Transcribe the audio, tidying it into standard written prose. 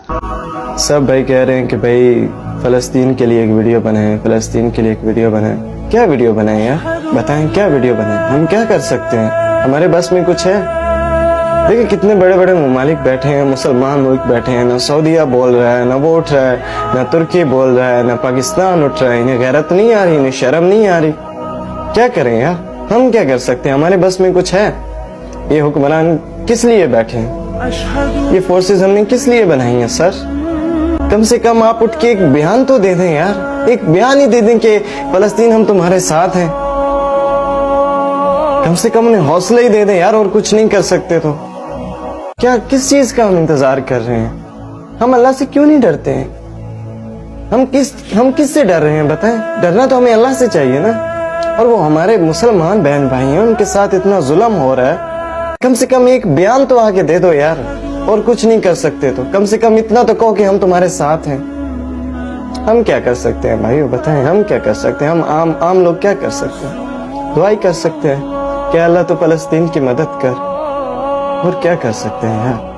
सब भाई कह रहे हैं कि भाई फलस्तीन के लिए एक वीडियो बनाएं, फलस्तीन के लिए एक वीडियो बनाएं। क्या वीडियो बनाएं यार, बताएं क्या वीडियो बनाएं? हम क्या कर सकते हैं? हमारे बस में कुछ है? देखिए कितने बड़े बड़े ममालिक बैठे हैं, मुसलमान मुल्क बैठे हैं, ना सऊदीया बोल रहा है, ना वो उठ रहा है, ना तुर्की बोल रहा है, ना पाकिस्तान उठ रहा है। इन्हें गैरत नहीं आ रही, इन्हें शर्म नहीं आ रही। क्या करें यार, हम क्या कर सकते हैं? हमारे बस में कुछ है? ये हुक्मरान किस लिए बैठे हैं? ये फोर्सेस हमने किस लिए बनाई हैं सर? कम से कम आप उठ के एक बयान तो दे दें यार, एक बयान ही दे दें कि फलस्तीन हम तुम्हारे साथ हैं। कम से कम उन्हें हौसला ही दे दें यार, और कुछ नहीं कर सकते तो क्या, किस चीज का हम इंतजार कर रहे हैं? हम अल्लाह से क्यों नहीं डरते हैं? हम किस से डर रहे हैं बताएं? डरना तो हमें अल्लाह से चाहिए ना। और वो हमारे मुसलमान बहन भाई हैं, उनके साथ इतना जुल्म हो रहा है, कम से कम एक बयान तो आके दे दो यार। और कुछ नहीं कर सकते तो कम से कम इतना तो कहो कि हम तुम्हारे साथ हैं। हम क्या कर सकते हैं भाइयों, बताएं हम क्या कर सकते हैं? हम आम लोग क्या कर सकते हैं? दुआ ही कर सकते हैं कि अल्लाह तो फलस्तीन की मदद कर, और क्या कर सकते हैं यार।